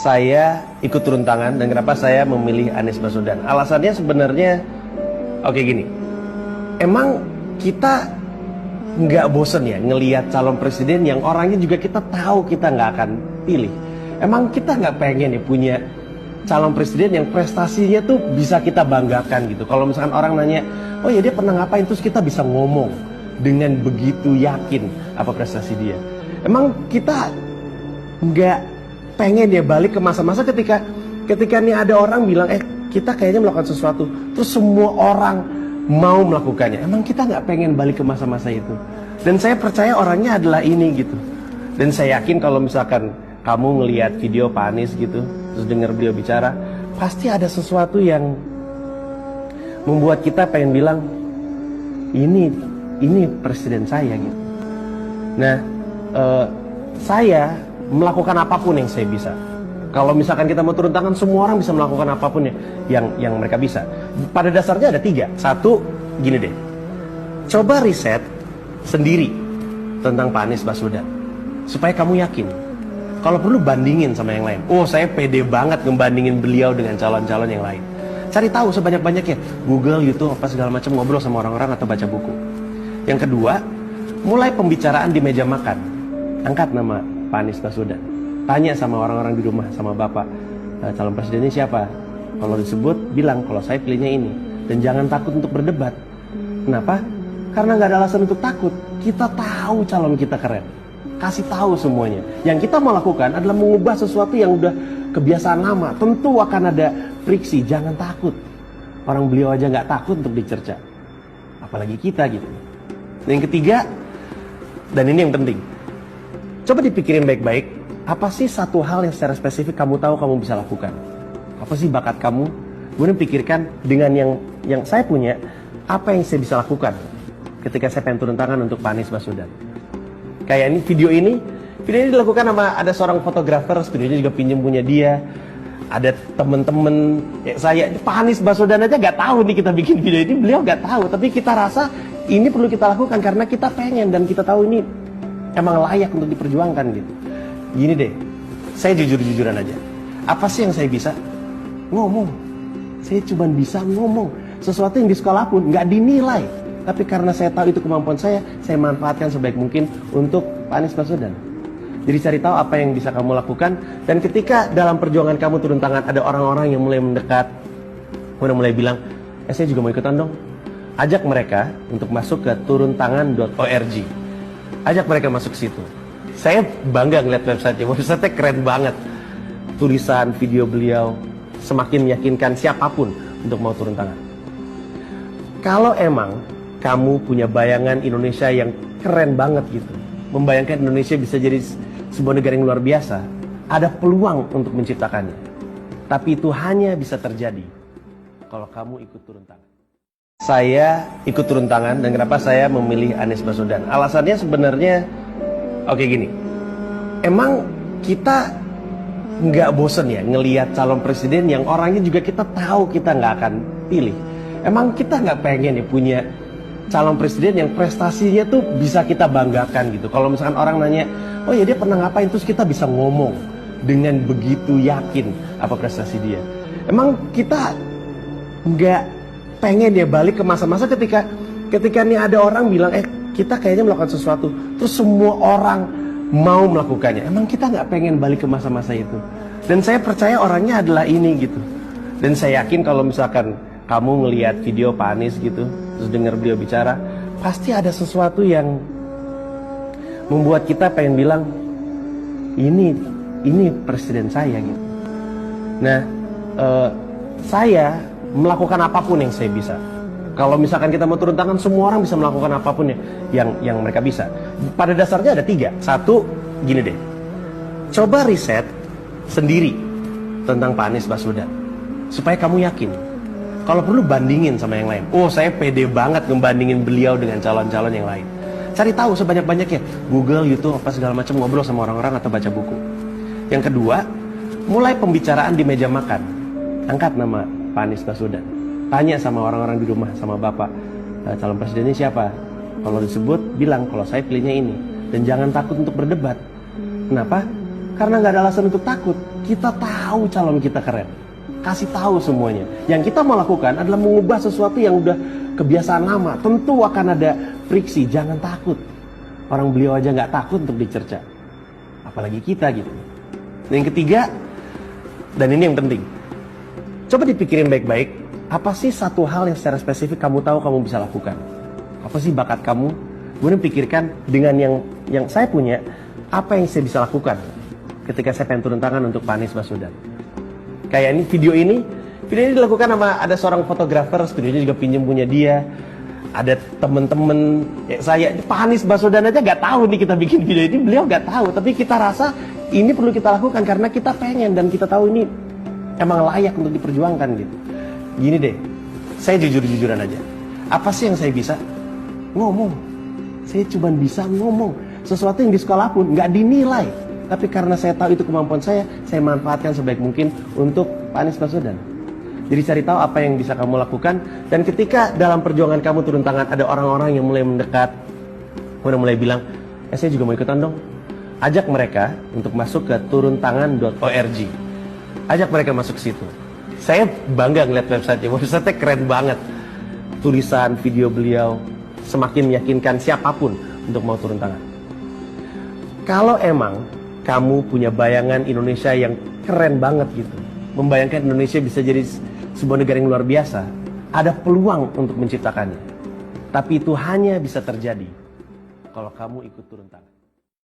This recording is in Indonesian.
saya ikut turun tangan dan kenapa saya memilih Anies Baswedan. Alasannya sebenarnya oke gini. Emang kita nggak bosen ya ngelihat calon presiden yang orangnya juga kita tahu kita nggak akan pilih. Emang kita nggak pengen ya punya calon presiden yang prestasinya tuh bisa kita banggakan gitu. Kalau misalkan orang nanya, oh ya dia pernah ngapain, terus kita bisa ngomong dengan begitu yakin apa prestasi dia. Emang kita nggak pengen ya balik ke masa-masa ketika nih ada orang bilang, kita kayaknya melakukan sesuatu, terus semua orang mau melakukannya. Emang kita nggak pengen balik ke masa-masa itu? Dan saya percaya orangnya adalah ini gitu. Dan saya yakin kalau misalkan kamu ngelihat video Pak Anies gitu, terus dengar beliau bicara, pasti ada sesuatu yang membuat kita pengen bilang, ini presiden saya gitu. Nah, saya melakukan apapun yang saya bisa. Kalau misalkan kita mau turun tangan, semua orang bisa melakukan apapun yang mereka bisa. Pada dasarnya ada 3. Satu, gini deh, coba riset sendiri tentang Pak Anies Baswedan, supaya kamu yakin. Kalau perlu bandingin sama yang lain. Oh, saya pede banget ngebandingin beliau dengan calon-calon yang lain. Cari tahu sebanyak-banyaknya, Google, YouTube, apa segala macam, ngobrol sama orang-orang atau baca buku. Yang kedua, mulai pembicaraan di meja makan. Angkat nama Pak Anies Baswedan. Tanya sama orang-orang di rumah, sama bapak, calon presidennya siapa? Kalau disebut, bilang kalau saya pilihnya ini. Dan jangan takut untuk berdebat. Kenapa? Karena nggak ada alasan untuk takut. Kita tahu calon kita keren. Kasih tahu semuanya. Yang kita mau lakukan adalah mengubah sesuatu yang udah kebiasaan lama. Tentu akan ada friksi. Jangan takut. Orang beliau aja nggak takut untuk dicerca. Apalagi kita gitu. Dan yang ketiga, dan ini yang penting, coba dipikirin baik-baik, apa sih satu hal yang secara spesifik kamu tahu kamu bisa lakukan? Apa sih bakat kamu? Kemudian pikirkan dengan yang saya punya, apa yang saya bisa lakukan ketika saya pengen turun tangan untuk Pak Anies Baswedan. Kayak ini video ini dilakukan sama ada seorang fotografer, studionya juga pinjam punya dia. Ada temen-temen saya, Pak Anies Baswedan aja nggak tahu nih kita bikin video ini, beliau nggak tahu, tapi kita rasa ini perlu kita lakukan karena kita pengen dan kita tahu ini emang layak untuk diperjuangkan gitu. Gini deh, saya jujur-jujuran aja. Apa sih yang saya bisa? Ngomong. Saya cuma bisa ngomong. Sesuatu yang di sekolah pun nggak dinilai. Tapi karena saya tahu itu kemampuan saya manfaatkan sebaik mungkin untuk Pak Anies Baswedan. Jadi cari tahu apa yang bisa kamu lakukan. Dan ketika dalam perjuangan kamu turun tangan, ada orang-orang yang mulai mendekat, kemudian mulai bilang, saya juga mau ikutan dong. Ajak mereka untuk masuk ke turuntangan.org. Ajak mereka masuk ke situ. Saya bangga ngeliat websitenya. Websitenya keren banget. Tulisan, video beliau semakin meyakinkan siapapun untuk mau turun tangan. Kalau emang kamu punya bayangan Indonesia yang keren banget gitu, membayangkan Indonesia bisa jadi sebuah negara yang luar biasa, ada peluang untuk menciptakannya. Tapi itu hanya bisa terjadi kalau kamu ikut turun tangan. Saya ikut turun tangan dan kenapa saya memilih Anies Baswedan. Alasannya sebenarnya oke gini. Emang kita nggak bosen ya ngelihat calon presiden yang orangnya juga kita tahu kita nggak akan pilih. Emang kita nggak pengen ya punya calon presiden yang prestasinya tuh bisa kita banggakan gitu. Kalau misalkan orang nanya, oh ya dia pernah ngapain, terus kita bisa ngomong dengan begitu yakin apa prestasi dia. Emang kita nggak pengen ya balik ke masa-masa ketika nih ada orang bilang, kita kayaknya melakukan sesuatu, terus semua orang mau melakukannya. Emang kita nggak pengen balik ke masa-masa itu? Dan saya percaya orangnya adalah ini gitu. Dan saya yakin kalau misalkan kamu ngelihat video Pak Anies gitu, terus dengar beliau bicara, pasti ada sesuatu yang membuat kita pengen bilang, ini presiden saya gitu. Nah, saya melakukan apapun yang saya bisa. Kalau misalkan kita mau turun tangan, semua orang bisa melakukan apapun yang mereka bisa. Pada dasarnya ada 3. Satu, gini deh, coba riset sendiri tentang Pak Anies Baswedan, supaya kamu yakin. Kalau perlu bandingin sama yang lain. Oh, saya pede banget ngebandingin beliau dengan calon-calon yang lain. Cari tahu sebanyak-banyaknya, Google, YouTube, apa segala macam, ngobrol sama orang-orang atau baca buku. Yang kedua, mulai pembicaraan di meja makan. Angkat nama Pak Anies Baswedan. Tanya sama orang-orang di rumah, sama bapak, calon presidennya siapa? Kalau disebut, bilang kalau saya pilihnya ini. Dan jangan takut untuk berdebat. Kenapa? Karena nggak ada alasan untuk takut. Kita tahu calon kita keren. Kasih tahu semuanya. Yang kita mau lakukan adalah mengubah sesuatu yang udah kebiasaan lama. Tentu akan ada friksi, jangan takut. Orang beliau aja nggak takut untuk dicerca. Apalagi kita gitu. Yang ketiga, dan ini yang penting. Coba dipikirin baik-baik, apa sih satu hal yang secara spesifik kamu tahu kamu bisa lakukan? Apa sih bakat kamu? Kemudian pikirkan dengan yang saya punya, apa yang saya bisa lakukan ketika saya pengen turun tangan untuk Pak Anies Baswedan. Kayak ini, video ini dilakukan sama ada seorang fotografer, studionya juga pinjam punya dia. Ada temen-temen saya, Pak Anies Baswedan aja nggak tahu nih kita bikin video ini, beliau nggak tahu. Tapi kita rasa ini perlu kita lakukan karena kita pengen dan kita tahu ini emang layak untuk diperjuangkan gitu. Gini deh, saya jujur-jujuran aja. Apa sih yang saya bisa? Ngomong. Saya cuma bisa ngomong. Sesuatu yang di sekolah pun nggak dinilai. Tapi karena saya tahu itu kemampuan saya manfaatkan sebaik mungkin untuk Pak Anies Baswedan. Jadi cari tahu apa yang bisa kamu lakukan. Dan ketika dalam perjuangan kamu turun tangan, ada orang-orang yang mulai mendekat, mulai bilang, saya juga mau ikutan dong. Ajak mereka untuk masuk ke turuntangan.org. Ajak mereka masuk ke situ. Saya bangga ngeliat website-nya. Website-nya keren banget. Tulisan, video beliau semakin meyakinkan siapapun untuk mau turun tangan. Kalau emang kamu punya bayangan Indonesia yang keren banget gitu, membayangkan Indonesia bisa jadi sebuah negara yang luar biasa, ada peluang untuk menciptakannya. Tapi itu hanya bisa terjadi kalau kamu ikut turun tangan.